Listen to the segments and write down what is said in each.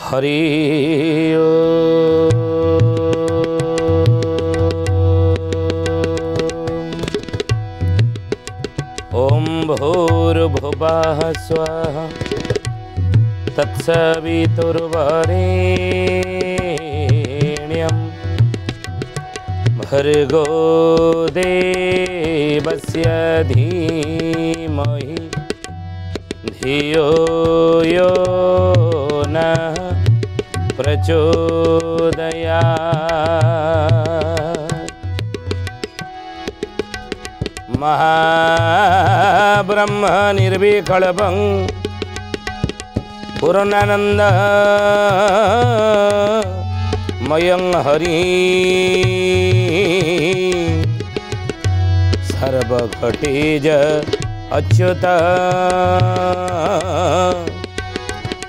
हरि ओम भूर्भुवः स्वः तत्सवितुर्वरेण्यं भर्गो देवस्य धीमहि धियो यो नः प्रचोदयात्। महाब्रह्म निर्विकल्पं पूर्णानंद मयं हरि सर्वघटेज अच्युत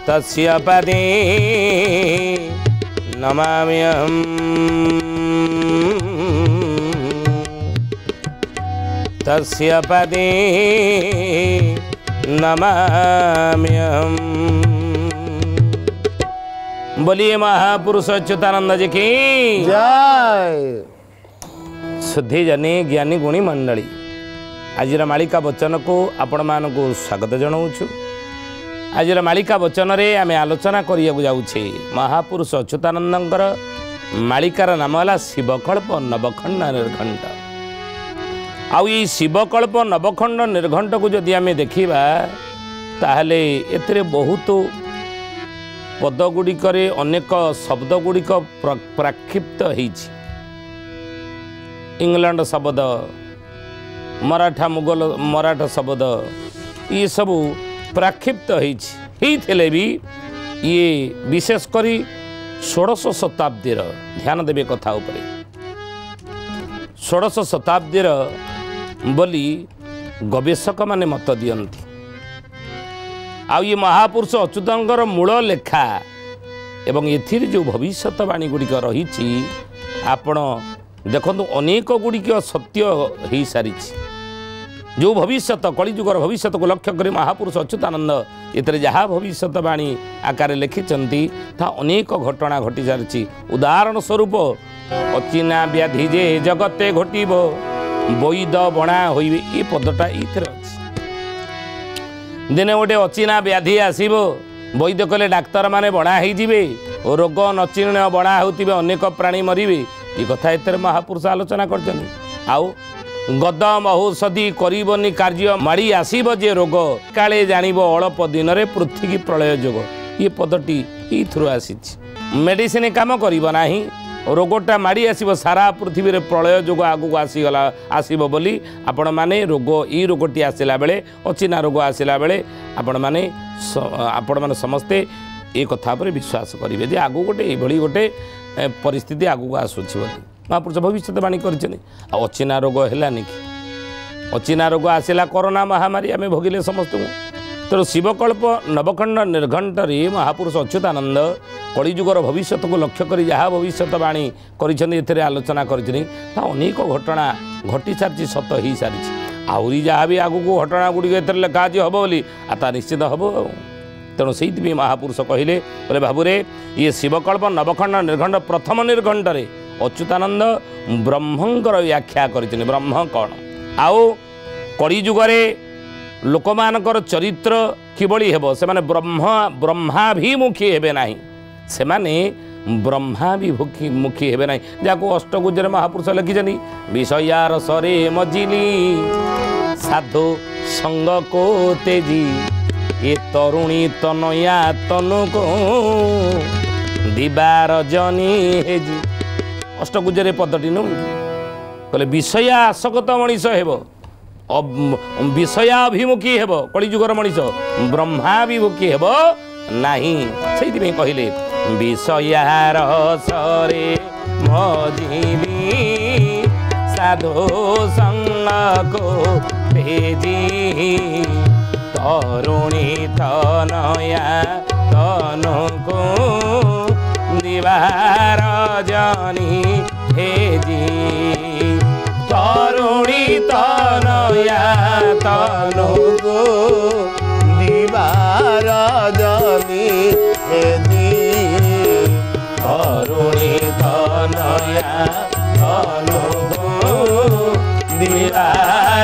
तस्य पदे नमाम्यहम्। तस्य पदे नमाम्यहम्। बोलिए महापुरुष अच्युतानंद जी की जय। शुद्धि जनी ज्ञानी गुणी मंडली आज मालिका वचन को आपण मानकु स्वागत जनाऊँ। आज मालिका वचन रे आमे आलोचना करिया जाउछे महापुरुष अच्युतानंदंकर मालिकार नाम है शिवकल्प नवखंड निर्घंट। आउ ये शिवकल्प नवखंड निर्घंट को जदि आमे देखिबा ताहले एतरे बहुत पदगुड़िक अनेक शब्दगुड़िक प्राक्षिप्त होइछि। इंग्लैंड शब्द मराठा मुगल मराठा शब्द ये सब प्राक्षिप्त होइछि भी ये विशेष करी 16 शताब्दी ध्यान देवे कथा उपरे 16 शताब्दी बोली गवेषक माने मत दियंती। आउ ये महापुरुष अच्युतंकर मूल लेखा एवं एथिर जो भविष्यवाणी गुड़िक रही आपण देखु अनेक गुड़िक सत्य हो सारी जो भविष्यत कलिजुगर भविष्य को लक्ष्य कर महापुरुष अच्युतानंद ये जहाँ भविष्यवाणी आकार लिखिंट ता अनेक घटना घटी सारी। उदाहरण स्वरूप अचिना व्याधि जे जगते घटब वैद बणा हो ये पदटा ये दिने गोटे अचिना व्याधि आसब वैद्य कले डाक्तर माने बणा हो रोग नचिण बणा होते अनेक प्राणी मरवे ये कथा एतर महापुरुष आलोचना कर। गदम औषधि करबनी कार्य माड़ी आसब जे रोग काले जानिब अल्प दिन में पृथ्वी प्रलय जोग ये पदटी ये आसी मेडिसिन काम करना रोगटा माड़ी आसब सारा पृथ्वी में प्रलय जोग आगू आसीगला आसब बोली आपण माने रोग ये रोगटी आसला बेले अचिना रोग आसला बेले आपण माने समस्ते ये कथा पर विश्वास करेंगे जे आगू गोटे ये गोटे परिस्थिति आगू आसूची बोली महापुरुष भविष्यवाणी कर। अचिना रोग है कि अचिना रोग आसला कोरोना महामारी आम भोगिले समस्त। तेणु शिवकल्प नवखंड निर्घंट महापुरुष अच्युतानंद कलिजुगर भविष्य को लक्ष्य कर जहाँ भविष्यवाणी कर आलोचना कर अनेक घटना घटी सारी सत हो सारी। आहरी जहाँ भी आगू घटना गुड़िक लिखा आज हम बोली आता निश्चित हम। तेणु से महापुरुष कहले बोले बाबूरे ये शिवकल्प नवखंड निर्घंट प्रथम निर्घंट अच्युतानंद ब्रह्मंकर व्याख्या कर। ब्रह्म कौन आउ कलिजुगरे लोक मानकर चरित्र किभली हेबो से माने ब्रह्माभिमुखी हेबे नाही से माने ब्रह्माभिमुखी हेबे नाही जाको अष्टगुजर महापुरुष लिखिछनी विषयार सरे मजिली साधु संग को तेजी ये तरुणी तनया तनुको दिबार जनी हेजी अष्टगुजरे पदटी नु कहले विषया आसक्त मनीष हेब विषयाभिमुखी हेब कलिजुगर मनीष ब्रह्माभिमुखी हेब नाही से कहले विषयार सरे मजिली साधु संग को तेजी तरुणी तनया तनुको दिवार जानी हेजी तरुणी तनया तनुको दिवार जानी हेजी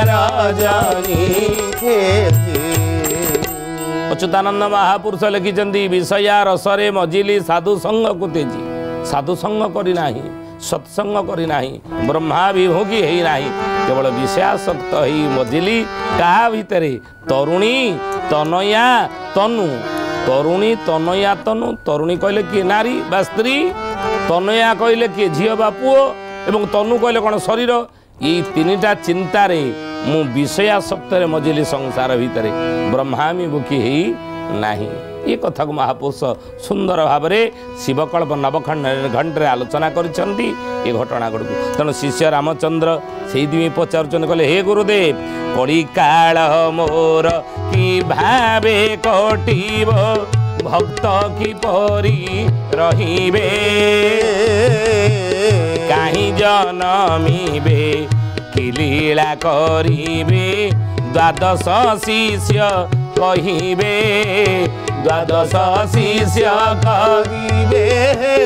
रजनी अच्युतानंद महापुरुष लिखिଛନ୍ତି विषया रसरे मजिली साधु संग को तेजी साधु संग करी नाही सत्संग करी नाही ब्रह्मा विभोगी है नाही केवल विषयासक्त ही मजिली कहा भितरे तरुणी तनया तनु तरुणी तनया तनु तरुणी कहले किए नारी बा स्त्री तनया कहले किए झील बा पुओ एवं तनु कहले कौन शरीर ये तीनटा चिंतारे मु विषयासक्तरे मजिली संसार भितरे ब्रह्मामी बुकी ही नाही ये कथा को महापुरुष सुंदर भाव में शिवकल्प नवखंड घंटे आलोचना करिसेंती ये घटना गुड़ तेणु शिष्य रामचंद्र से पचारुचंद कहले हे गुरुदेव कड़ी काल मोर कि भावे कटिब भक्त की परी रहिबे कहीं जनमिबे कि लीला करिबे द्वादश शिष्य कहिबे द्वादश शिष्य करिबे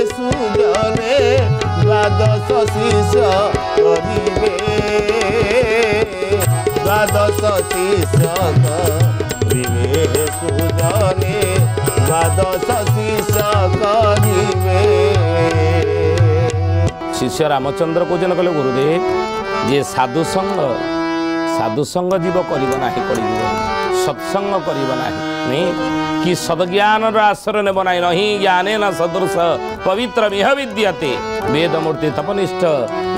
सुजने द्वादश शिष्य करिबे द्वादश शिष्य करिबे सुजने द्वादश शिष्य करिबे शिष्य रामचंद्र को जन कहले गुरुदेव जे साधु संग जीव करिब नाही करि सत्संग करिब नाही कि सद्ज्ञान आश्रय नेब नाही नहीं ज्ञाने न सदृश पवित्र मिह विद्यते वेदमूर्ति तपनिष्ठ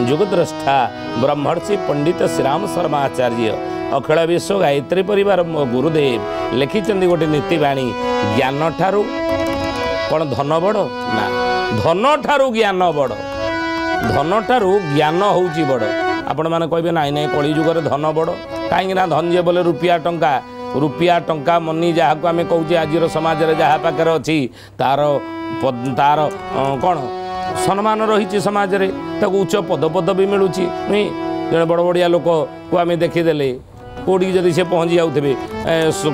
जुगद्रष्टा ब्रह्मर्षि पंडित श्रीराम शर्मा आचार्य अखिल विश्व गायत्री परिवार गुरुदेव लिखिचंदी गोटे नीतिवाणी ज्ञान ठारू कौन धन बड़ ना धन ठारू ज्ञान बड़ धन ठारू ज्ञान होउची बड़ आपण माने कहबे नाई नाई कली जुगर धन बड़ कहीं धन जे बोले रुपया टंका मनी जहाँ को आम कहे आज समाज में जहाँ पाखे अच्छी तार तार कौन सम्मान रही समाज रे ताको उच्च पद भी मिलूँ नुई जड़े बड़ बड़िया लोक को आम देखीदे कौटी जदि से पहुँची जाऊे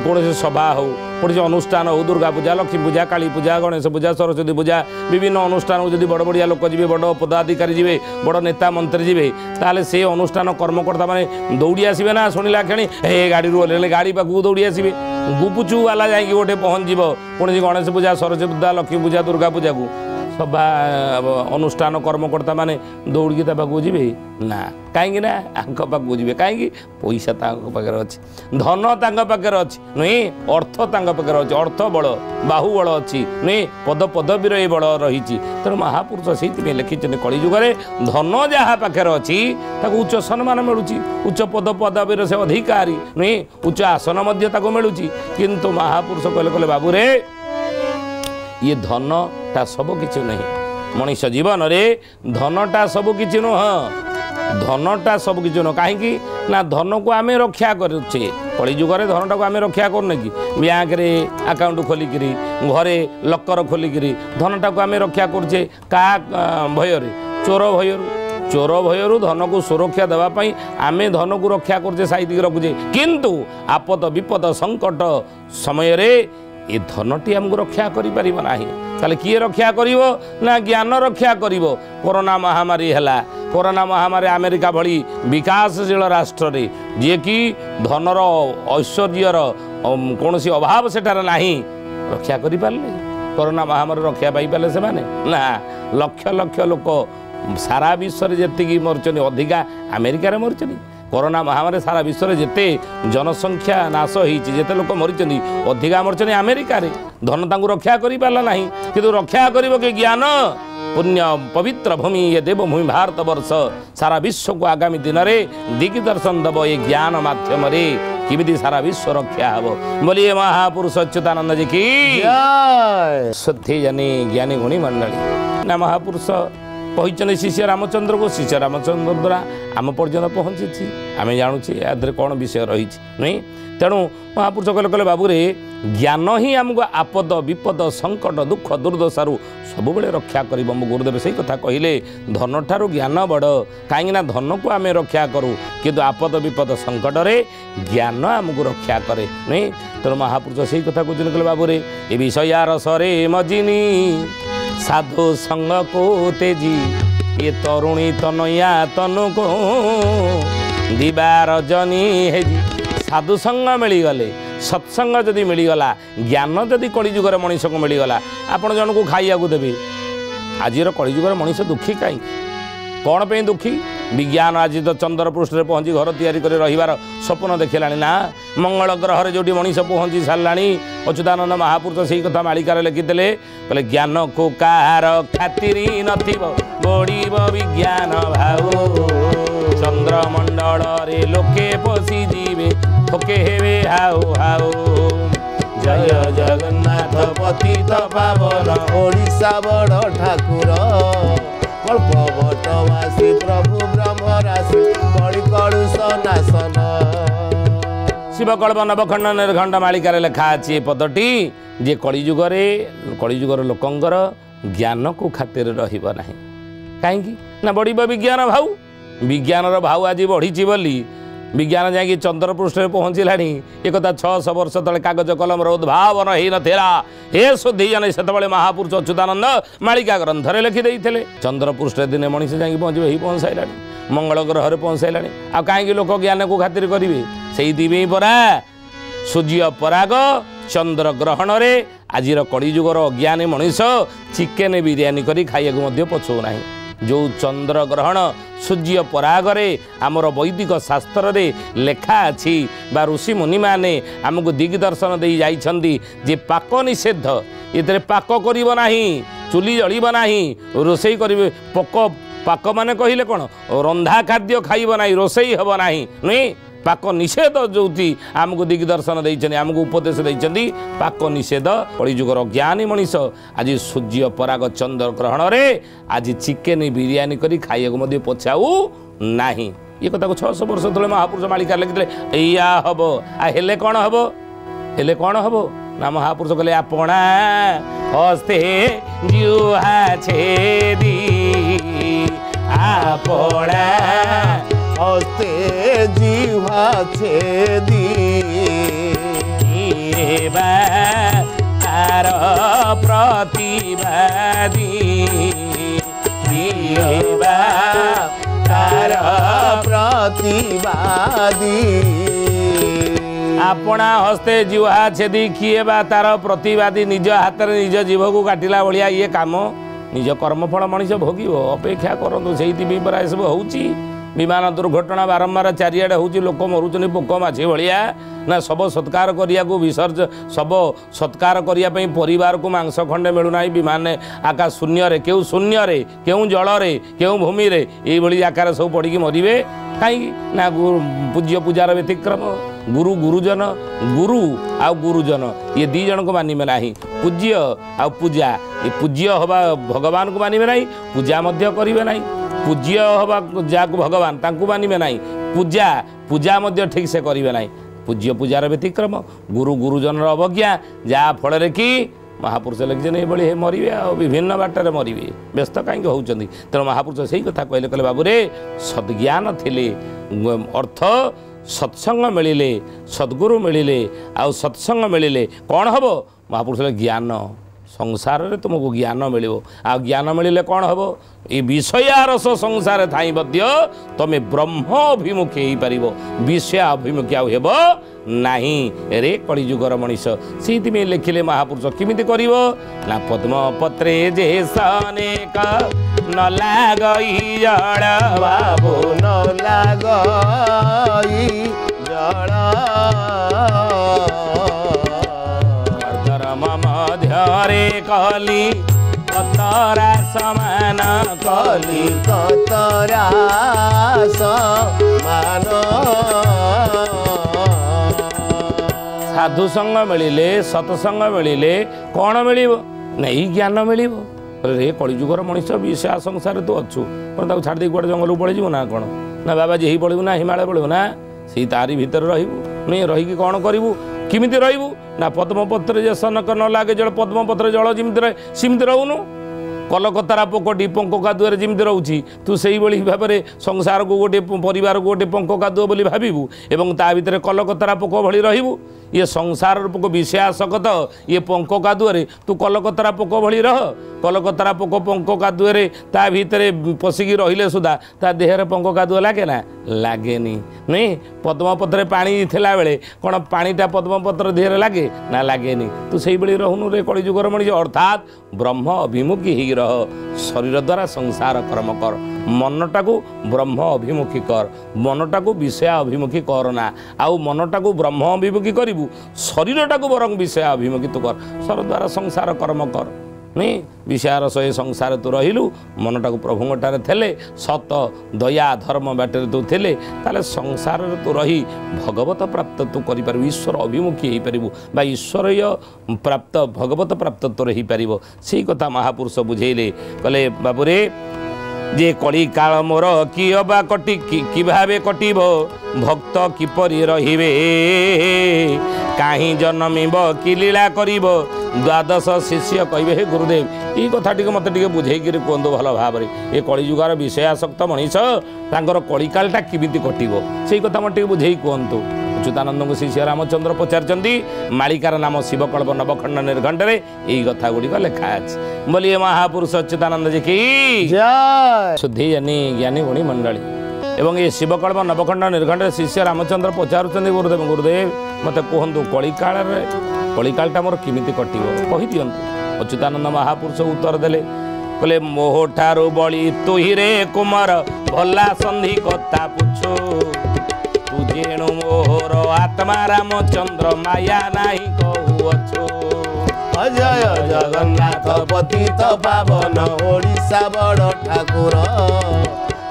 कौन सभा हो कौन अनुष्ठान हो दुर्गा पूजा लक्ष्मी पूजा काली पूजा गणेश पूजा सरस्वती पूजा विभिन्न अनुष्ठान को जब बड़ बड़िया लोक जी बड़ पदाधिकारी जी बड़ नेता मंत्री जी ताले से अनुष्ठान कर्मकर्ता मैंने दौड़ी आसवे ना शुणिला क्षणी हे गाड़ी ओह्लैले गाड़ी पाखक दौड़ी आसवे गुपुचु वाला जाकि गोटे पहुँच कौन गणेश पूजा सरस्वती पूजा लक्ष्मी पूजा दुर्गा पूजा को सभा अनुष्ठान कर्मकर्ता माने दौड़ी पाखक जी ना कहीं पाखक जी कहीं पैसा पाखे अच्छी धन पाखे अच्छी नुई अर्थ पाखे अच्छी अर्थ बल बाहुबल अच्छी नुई पद पदवीर ये बल रही तेणु महापुरुष से लिखिं कलिजुगे धन जहाँ पाखे अच्छी उच्च सम्मान मिलूँ उच्च पद पदवीर से अधिकारी नुई उच्च आसन मिलूँ किंतु महापुरुष कहले कहले बाबू रे ये धन टा सब किछि नहीं मनुष्य जीवन रे धनटा सब किछि नुह धनटा सब किछि नुह कहीं ना धन को आम रक्षा करुचे कलिजुगे धनटा को आम रक्षा करने कि बैंक रे अकाउंट खोलिकी घरे लकर खोलिकी धनटा को आम रक्षा करुचे का भय चोर भयरू धन को सुरक्षा देवाई आम धन को रक्षा करुचे साइड रखुचे किंतु आपद विपद संकट समय रे ये धनटी आमको रक्षा करि परिबो नाही ताले किए रक्षा करिवो ना ज्ञान रक्षा करिवो कोरोना महामारी हैला कोरोना महामारी अमेरिका भली विकासशील राष्ट्र रे जे कि धनर ऐश्वर्यर कौनसी अभाव सेठार नाही रक्षा करि पारले कोरोना महामारी रक्षा पाई पाले से माने ना लक्ष लक्ष लोक सारा विश्व रे जेतिकी मरचनी अधिका अमेरिका रे मरचनी कोरोना महामारी सारा विश्व में जिते जनसंख्या नाश होती जिते लोक मरीचंदी अधिका मरचनी अमेरिका रे धन तांको रक्षा करि पारला नाही किंतु रक्षा करिवो कि ज्ञान पुण्य पवित्र भूमि ये देवभूमि भारत वर्ष सारा विश्व को आगामी दिन में दिग्दर्शन दब ये ज्ञान माध्यम रे किमिति सारा विश्व रक्षा हबो बोलिए महापुरुष अच्युतानंद जी की जय शुद्धि जनी ज्ञानी गुणी मंडली ना महापुरुष कहते शिष्य रामचंद्र को शिष्य रामचंद्र द्वारा आम पर्यटन पहुँची आम जानूचे यादे कौन विषय रही नहीं तेणु महापुरुष कहले कहले बाबू रे ज्ञान ही आमको आपद विपद संकट दुख दुर्दशारू सब रक्षा कर गुरुदेव से कथा कहले धन ठारू ज्ञान बड़ कहीं धन को आम रक्षा करूँ किंतु आपद विपद संकट रे ज्ञान आमको रक्षा करे नहीं तेणु महापुरुष से कथा कहते कहले बाबू रे ये विषया रसरे मजिनी साधु संग को तेजी ये तरुणी तनया तनु को दिवा रजनी हेजी साधु संग मिलगले सत्संग जदि मिलगला ज्ञान जदि कलिजुगर मनीष को मिलगला आपण जन को खाइया देवे आज कलिजुगर मनीष दुखी कहीं कौन पे दुखी विज्ञान आज तो चंद्र पृष्ठ में पहुँची घर तैयारी कर रहिबार स्वप्न देखिलानी ना मंगल ग्रह जो मनीष पहुँची सारा अच्युतानंद महापुरुष से कथा मालिकार लिखिते बोले ज्ञान को कार खातिरी नड़ब विज्ञान भाव चंद्रमंडल रे लोके पशि जीवे थोके हेवे हाउ हाउ जय जगन्नाथ पतित पावन ओडिशा बड़ ठाकुर कल्पवटवासी प्रभु ब्रह्मराशि कड़ी कड़ुष नाशन शिवकल्प नवखंड निर्खंड मालिकार लेखा अच्छी पदटी जे कलिजुगर लोकंकर ज्ञान को खातिर रहिबा नाही कहीं ना बढ़िबा विज्ञान भाव विज्ञानर भाव आज बढ़ी बोली विज्ञान जाकि चंद्रपृष्ठ में पहुँचलानी एक 600 वर्ष तले कागज कलम उद्भावन हो नाला हे शुद्धि जन से महापुरुष अच्युतानंद मालिका ग्रंथ में लिखिदे चंद्रपृष्ठ दिने मनीष जाकि पहुँचे ही पहुँच सारा मंगल ग्रह में पहुँच सारा आ कहीं लोक ज्ञान को खातिर करेंगे से परा सूर्य पराग चंद्र ग्रहण रे आज कलिजुगर अज्ञानी मनीष चिकेन बिरियानी करी खाइया पछुना जो चंद्र ग्रहण सूर्य परागरे आमर वैदिक शास्त्र रे लेखा अच्छी बा ऋषि मुनि माने आमको दिग्दर्शन दे जाइछंदी जे पाक निषेध ये पाक करिबो नाही चुली जलिबो नाही रोषेई करिवे पाक माने कहिले कोन रंधा खाद्य खाइबो नाही रोषेई हबो नाही नहीं पाक निषेध जो आमको दिग्दर्शन देइछन आमको उपदेश देइछन पाक निषेध कलिजुगर ज्ञानी मनीष आज सूर्य पराग चंद्र ग्रहण रे आज चिकेन बिरियानी करी खाइया को पछाऊ नाही ये कथा को 600 वर्ष तले महापुरुष मालिका लिखिले एया हबो आ हेले कोन हबो ना महापुरुष कहले आपणा हस्ते जुहा छेदी आपणा हस्ते जीवा छेदी तार प्रतिवादी तार प्रतिवादी आपणा हस्ते जीवा छेदी किए बा तार प्रतिवादी निज हाथ में निज जीव को काटिला भाया ये काम निज कर्मफल मनीष भोग अपेक्षा करूँ से परा सब होची विमान दुर्घटना बारंबार चारिआडे होची लोक मरुचनी पोक माछी भाया ना शब सत्कार करिया को विसर्ज शब सत्कार करिया पई परिवार को मांस खंडे मिलूना विमान आकाश शून्य रे केउ शून्य रे केउ जल रे केउ भूमि रे ये भली आकार सब पड़ी मरवे कहीं ना पूज्य पूजार व्यतिक्रम गुरु गुरुजन गुरु आ गुरुजन ये दी जन को मानिबे नाही पूज्य आ पूजा ये पूज्य हवा भगवान को मानिबे नाही पूजा मध्य करिवे नाही पूज्य हवा जाक भगवान तांकु मानिबे नाही पूजा पूजा मध्य ठीक से करिवे नाही पूज्य पूजार व्यतिक्रम गुरु गुरुजन अवज्ञा जहाँ फल कि महापुरुष लिखिछन ये मरवे आ विभिन्न बाटर मरवे व्यस्त कहीं होती तेणु महापुरुष से कथा कहले कहले बाबू रे सद्ज्ञान थिले अर्थ सत्संग मिलिले सद्गुरु मिलिले आ सत्संग मिलिले कौन हम महापुरुष ज्ञान संसार रे तुमको ज्ञान मिलिबो आ ज्ञान मिलिले कौन हम ये विषयारस संसार थाई मध्य तमे ब्रह्म अभिमुखी हो पारिबो विषय अभिमुखी हेबो नहीं रे कलिजुगर मनीष से लिखिले महापुरुष किमिति करिवो ना पद्म पत्रे जे सनेक न लागई जड़ बाबू न लागई जड़ मध्यरे कली कतरा समान कली कतरा समान साधु संग मिलिले सत्संग मिलिले कौन मिलिबो नहीं ज्ञान मिलिबो रे कलिजुगर मनीष विषय संसार तो अच्छु पर छाड़ दे जंगल पड़े ना कौन ना बाबा जी पड़ू ना हिमालय पड़ू ना से तारी भीतर रहिबू नहीं रही कौन करिबू किमिति रहिबू ना पद्मपत्र जे सनक न लागे जल पद्मपत्र जल जिमिति रहे सिमिति रहूनु କଲକତାର ପୋକଟି ପଙ୍କ କାଦୁଅରେ ଯେମିତି ରହୁଛି ତୁ ସେଇଭଳି ଭାବରେ ସଂସାରକୁ ଗୋଟିଏ ପରିବାରକୁ ଗୋଟିଏ ପଙ୍କ କାଦୁଅ ବୋଲି ଭାବିବୁ ଏବଂ ତା ଭିତରେ କଲକତାର ପୋକ ଭଳି ରହିବୁ। ଇଏ ସଂସାରର ପୋକ ବିଷୟାସକ୍ତ, ଇଏ ପଙ୍କ କାଦୁଅରେ ତୁ କଲକତାର ପୋକ ଭଳି ରହ। କଲକତାର ପୋକ ପଙ୍କ କାଦୁଅରେ ତା ଭିତରେ ପଶିକି ରହିଲେ ସୁଦ୍ଧା ତା ଦେହରେ ପଙ୍କ କାଦୁଅ ଲାଗେ ନା? ଲାଗେନି। ନୁହେଁ? ପଦ୍ମପତ୍ରରେ ପାଣି ଥିଲାବେଳେ କ'ଣ ପାଣିଟା ପଦ୍ମପତ୍ର ଦେହରେ ଲାଗେ ନା? ଲାଗେନି। ତୁ ସେଇଭଳି ରହୁନୁ ରେ କଳିଯୁଗର ମଣିଷ। ଅର୍ଥାତ୍ ବ୍ରହ୍ମ ଅଭିମୁଖୀ ହେଇ ରହ। ଶରୀର ଦ୍ୱାରା ସଂସାର କର୍ମ କର, ମନଟାକୁ ବ୍ରହ୍ମ ଅଭିମୁଖୀ କର, ମନଟାକୁ ବିଷୟ ଅଭିମୁଖୀ କର ନା। ଆଉ ମନଟାକୁ ବ୍ରହ୍ମ ଅଭିମୁଖୀ କରିବୁ, ଶରୀରଟାକୁ ବରଂ ବିଷୟ ଅଭିମୁଖୀ ତୁ କର। ଶରୀର ଦ୍ୱାରା ସଂସାର କର୍ମ କର। नहीं विषयार सही संसार तू रहिलु मनटाକୁ प्रभुंगटारे थेले सत दया धर्म बाटे तू थेले ताले संसार तू रही भगवत प्राप्त तू करि पारबु ईश्वर अभिमुखी हेई पारबु बा ईश्वरीय प्राप्त भगवत प्राप्त तोर हेई पारबो सेही कथा महापुरुष बुझेइले कले बाबूरे जे कली काल मोर किबा कटि कि भावे कटिबो भक्त किपरि रहिबे काहीं जन्मिब कि लीला करिबो द्वादश शिष्य कहे हे गुरुदेव ये कथा टी मत बुझे कहतु भल भाव ये कलिजुगार विषयासक्त मनीष तांकर कलिकालटा किमिति कटिबो से कथा मत बुझे कहतु अच्युतानंद को शिष्य रामचंद्र पचारचंदी मालिकार नाम शिवकल्प नवखंड निर्घंटे यही कथा गुड़िक लिखा अच्छे बोलिए महापुरुष अच्युतानंद जी की जय। शुद्धि ज्ञानी गुणी मंडली एवं ये शिवकल्प नवखंड निर्घंटे शिष्य रामचंद्र पचारुचंदी गुरुदेव गुरुदेव मत कहतु कलिकालटा मोर किमिति कटिबो कहि दियंतु। अच्युतानंद महापुरुष उत्तर देले कहले मोह ठारू बळी तुही रे कुमार भला संधि कथा पुछो तू जेणु मोहर आत्मा रामचंद्र माया नाही कहूअछु अजय जगन्नाथ पतित पावन ओडिशा बड़ ठाकुर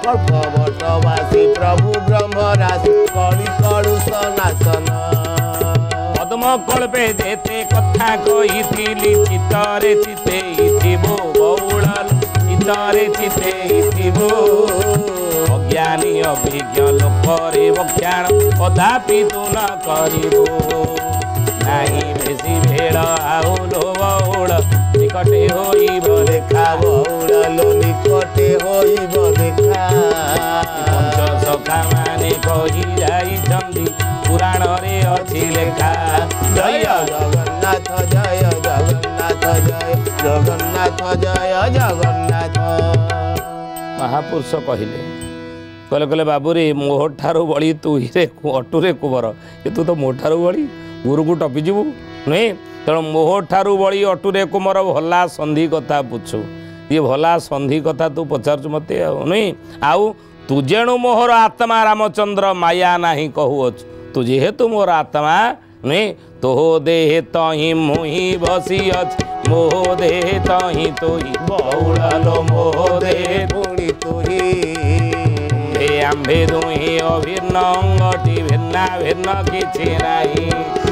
कल्पवटवासी प्रभु ब्रह्मराशि कलि कलुष नाशन पद्म कल्पे जेते कथा कहिथिली चित्तरे चितेइथिबो बौल चित्तरे चितेइथिबो अज्ञानी अभिज्ञ लोकरे बख्याण कदापि तू न करिबो नाही बेसी भेड़ आउलो बौल निकटे होइब देखा बौल लो निकटे होइब देखा पंच सखा माने कहि जाइछन्ति पुराण रे अछि लेखा जय जगन्नाथ जय जगन्नाथ जय जगन्नाथ जय जगन्नाथ। महापुरुष कहले कहले कहले बाबू रे मोह ठारू बड़ी तू हिरे अटुरे कुबर ये तू तो मो ठारू बड़ी गुरु को टपिजिबु नुहे तेणु मोह ठारू बड़ी अटुरे कुमर भला संधि कथा पुछु ये भला संधि कथा तू पचारु मते नुहे आउ तू जेणु मोहर आत्मा रामचंद्र माया नाही कहूअछु तू जेहेतु मोर आत्मा नुहे तोह देह तही मुही बसी अछि मोह देह तही तोही बौड़ालो मोह देह पुणी तुही हे आम्भे दुही अभिन्न अंगटी भिन्ना भिन्न किछि नाही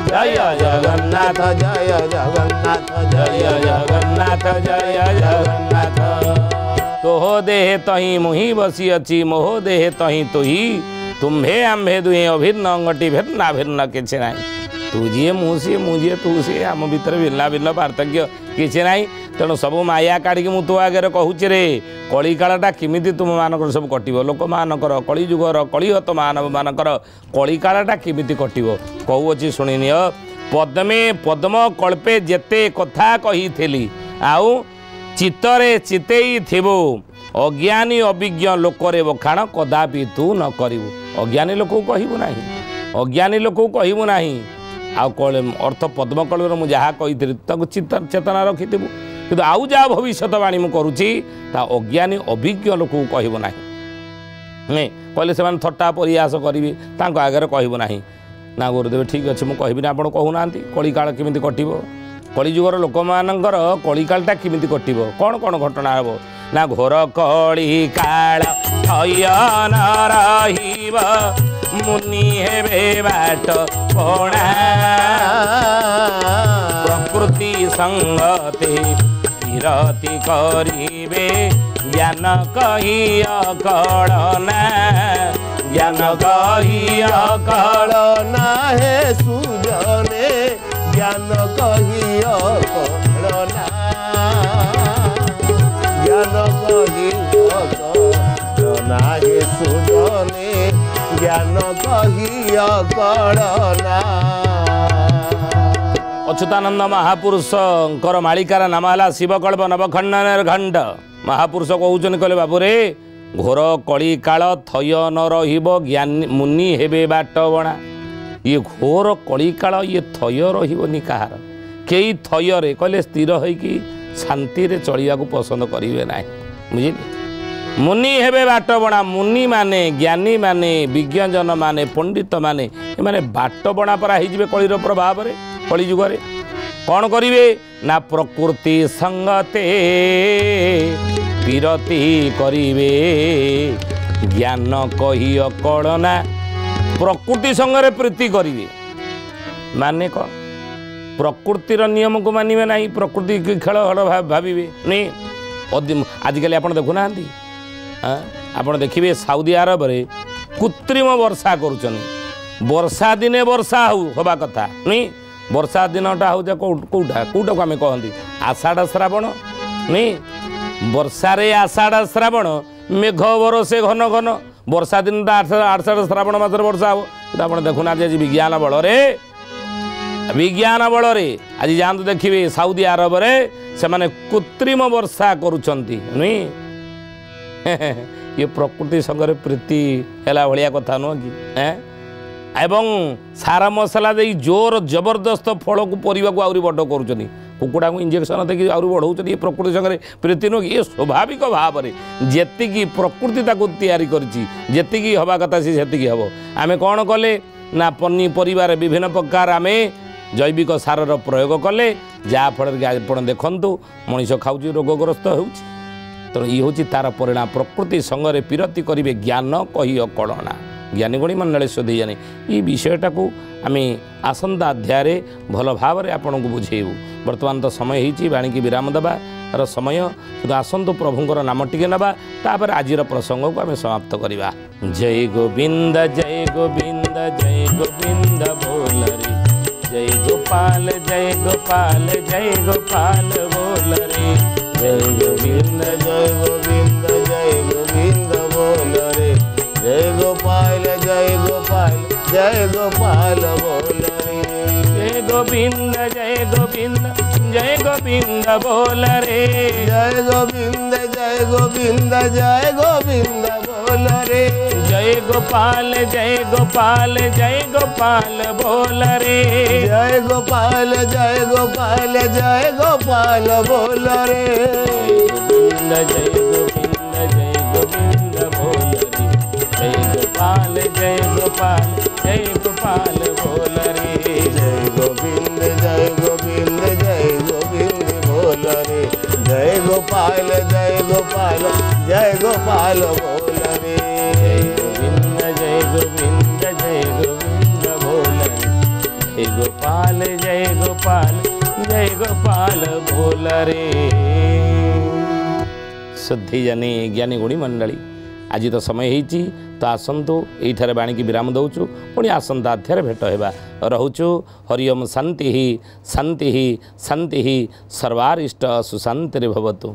जय जगन्नाथ जय जगन्नाथ जय जगन्नाथ जय जगन्नाथ तोह देह तही मुही बसी अछि मोह देह तही तोही तुम्भे आम्भे दुहे अभिन्न अंगटी भिन्ना भिन्न किछि नाही तू जी मुझे मुझे तू सी आम भीतर भिन्न भिन्न पार्थक्य किसी ना तेणु सब माया काढ़ी मु तो आगे कहूँ रे कलिकालटा किमिति तुम मानकर सब कटिबो लोक मानकर कलिजुगर कलिहत मानव मानकर कलिकालटा किमिति कटिबो कहूँगी शुणिनिय पद्मे पद्म कल्पे जेते कथा कही आउ चित्तरे चितेई थिबो अज्ञानी अभिज्ञ लोकरे बखाण कदापि तू न करिबु अज्ञानी लोक कहबू ना अज्ञानी लोक कहबू ना आउ अर्थ पद्मकल्पर मुझे जहाँ कही चित्त चेतना रखिथु कि आउ जहाँ भविष्यवाणी मुझे करुच्ची ता अज्ञानी अभिज्ञ लोक कहबू ना कहले से थट्टा परिहास करी आगे कहबू ना ना गुरुदेव ठीक अच्छे मुझे कहबी आप कहूना कलिकाल किमिति कटिबो कलिजुगर लोक मानकर कलिकालटा किमिति कटिबो कौन कौन घटना हेबो ना घोर कलिकाल हयन रहिब मुनि हेबे बाट पणा प्रकृति संगते विरति करिबे ज्ञान कही अकळना ज्ञान कही अकळना हे सुजने ज्ञान कही अकळना ଜ୍ଞାନ କହି ନାହିଁ ସୁଜନେ ଜ୍ଞାନ କହି ଅକଳନା। ଅଚ୍ୟୁତାନନ୍ଦ ମହାପୁରୁଷଙ୍କର ମାଳିକାର ନାମ ହେଲା ଶିବକଳ୍ପ ନବଖଣ୍ଡନ ଘଣ୍ଟ। ମହାପୁରୁଷ କହୁଛନ୍ତି କହିଲେ ବାବୁରେ ଘୋର କଳି କାଳ ଥୟ ନ ରହିବ ଜ୍ଞାନୀ ମୁନି ହେବେ ବାଟ ବଣା। ଇଏ ଘୋର କଳି କାଳ ଇଏ ଥୟ ରହିବନି କାହାର। କେହି ଥୟରେ କହିଲେ ସ୍ଥିର ହୋଇକି ଶାନ୍ତିରେ ଚଳିବାକୁ ପସନ୍ଦ କରିବେ ନାହିଁ ବୁଝିଲେ। ମୁନି ହେବେ ବାଟ ବଣା। ମୁନି ମାନେ ଜ୍ଞାନୀ ମାନେ ବିଜ୍ଞଜନ ମାନେ ପଣ୍ଡିତ ମାନେ ଏମାନେ ବାଟ ବଣା ପରା ହେଇଯିବେ କଳିର ପ୍ରଭାବରେ। କଳି ଯୁଗରେ କ'ଣ କରିବେ ନା ପ୍ରକୃତି ସଙ୍ଗତେ ବିରତି କରିବେ ଜ୍ଞାନ କହି ଅକଳନା। ପ୍ରକୃତି ସଙ୍ଗରେ ପ୍ରୀତି କରିବେ ମାନେ କ'ଣ ପ୍ରକୃତିର ନିୟମକୁ ମାନିବେ ନାହିଁ। ପ୍ରକୃତି ଖେଳ ହଳ ଭାବିବେ ନି। ଆଜିକାଲି ଆପଣ ଦେଖୁନାହାନ୍ତି ଆପଣ ଦେଖିବେ ସାଉଦି ଆରବରେ କୃତ୍ରିମ ବର୍ଷା କରୁଛନ୍ତି। ବର୍ଷା ଦିନେ ବର୍ଷା ହେବା କଥା ନି। ବର୍ଷା ଦିନଟା ହେଉଛି କେଉଁଟାକୁ ଆମେ କହନ୍ତି ଆଷାଢ଼ ଶ୍ରାବଣ ନି। ବର୍ଷାରେ ଆଷାଢ଼ ଶ୍ରାବଣ ମେଘ ବରଷେ ଘନ ଘନ। ବର୍ଷା ଦିନଟା ଆଷାଢ଼ ଶ୍ରାବଣ ମାସରେ ବର୍ଷା ହେବ। କିନ୍ତୁ ଆପଣ ଦେଖୁନାହାନ୍ତି ଆଜି ବିଜ୍ଞାନ ବଳରେ ଆଜି ଯାଆନ୍ତୁ ଦେଖିବେ ସାଉଦି ଆରବରେ ସେମାନେ କୃତ୍ରିମ ବର୍ଷା କରୁଛନ୍ତି ନୁହେଁ। ଇଏ ପ୍ରକୃତି ସଙ୍ଗରେ ପ୍ରୀତି ହେଲା ଭଳିଆ କଥା ନୁହଁ କି। ଏବଂ ସାର ମସଲା ଦେଇ ଜୋର ଜବରଦସ୍ତ ଫଳକୁ ପରିବାକୁ ଆହୁରି ବଡ଼ କରୁଛନ୍ତି। କୁକୁଡ଼ାକୁ ଇଞ୍ଜେକ୍ସନ୍ ଦେଇକି ଆହୁରି ବଢ଼ଉଛନ୍ତି। ଏ ପ୍ରକୃତି ସାଙ୍ଗରେ ପ୍ରୀତି ନୁହେଁ କି। ଏ ସ୍ୱାଭାବିକ ଭାବରେ ଯେତିକି ପ୍ରକୃତି ତାକୁ ତିଆରି କରିଛି ଯେତିକି ହେବା କଥା ସେ ସେତିକି ହେବ। ଆମେ କ'ଣ କଲେ ନା ପନିପରିବାରେ ବିଭିନ୍ନ ପ୍ରକାର ଆମେ ଜୈବିକ ସାରର ପ୍ରୟୋଗ କଲେ ଯାହାଫଳରେ ଆପଣ ଦେଖନ୍ତୁ ମଣିଷ ଖାଉଛି ରୋଗଗ୍ରସ୍ତ ହେଉଛି। ତେଣୁ ଇଏ ହେଉଛି ତା'ର ପରିଣାମ। ପ୍ରକୃତି ସଙ୍ଗରେ ବିରତି କରିବେ ଜ୍ଞାନ କହି ଅକଳନା। ଜ୍ଞାନୀ ଗୁଣୀ ମଣ୍ଡଳୀ ସୋଧେଇଜାନି ଏ ବିଷୟଟାକୁ ଆମେ ଆସନ୍ତା ଅଧ୍ୟାୟରେ ଭଲ ଭାବରେ ଆପଣଙ୍କୁ ବୁଝେଇବୁ। ବର୍ତ୍ତମାନ ତ ସମୟ ହେଇଛି ବାଣୀକି ବିରାମ ଦେବାର ସମୟ। କିନ୍ତୁ ଆସନ୍ତୁ ପ୍ରଭୁଙ୍କର ନାମ ଟିକେ ନେବା ତାପରେ ଆଜିର ପ୍ରସଙ୍ଗକୁ ଆମେ ସମାପ୍ତ କରିବା। ଜୟ ଗୋବିନ୍ଦ ଜୟ ଗୋବିନ୍ଦ ଜୟ ଗୋବିନ୍ଦ ବୋଲ ରେ ଜୟ ଗୋପାଳ ଜୟ ଗୋପାଳ ଜୟ ଗୋପାଳ ବୋଲ ରେ ଜୟ ଗୋବିନ୍ଦ ଜୟ ଗୋବିନ୍ଦ ଜୟ ଗୋବିନ୍ଦ ବୋଲ ରେ ଜୟ ଗୋପାଳ ଜୟ ଗୋପାଳ ଜୟ ଗୋପାଳ ବୋଲ ରେ ଜୟ ଗୋବିନ୍ଦ ଜୟ ଗୋବିନ୍ଦ ଜୟ ଗୋବିନ୍ଦ ବୋଲ ରେ ଜୟ ଗୋବିନ୍ଦ ଜୟ ଗୋବିନ୍ଦ ଜୟ ଗୋବିନ୍ଦ ବୋଲ ରେ ଜୟ ଗୋପାଳ ଜୟ ଗୋପାଳ ଜୟ ଗୋପାଳ ବୋଲ ରେ ଜୟ ଗୋପାଳ ଜୟ ଗୋପାଳ ଜୟ ଗୋପାଳ ବୋଲ ରେ ଗୋବିନ୍ଦ ଜୟ ଗୋବିନ୍ଦ ଜୟ ଗୋବିନ୍ଦ ବୋଲ ରେ ଜୟ ଗୋପାଳ ଜୟ ଗୋପାଳ ଜୟ ଗୋପାଳ ବୋଲ ରେ ଜୟ ଗୋବିନ୍ଦ ଜୟ ଗୋବିନ୍ଦ ଜୟ ଗୋବିନ୍ଦ ବୋଲ ରେ ଜୟ ଗୋପାଳ ଜୟ ଗୋପାଳ ଜୟ ଗୋପାଳ ବୋଲ ରେ ଗୋବିନ୍ଦ ଜୟ ଗୋବିନ୍ଦ ଜୟ ଗୋବିନ୍ଦ ବୋଲ ରେ ଜୟ ଗୋପାଳ ଜୟ ଗୋପାଳ ଜୟ ଗୋପାଳ ବୋଲ ରେ। शुद्धि जानी ज्ञानी गुणी मंडली आज तो समय होती तो आसतु ये बाणीकी विराम दौचु पुणी आसंता अध्याय भेट होगा रोचु हरिओम शांति शांति शांति सर्वारिष्ट सुशांति भवतु।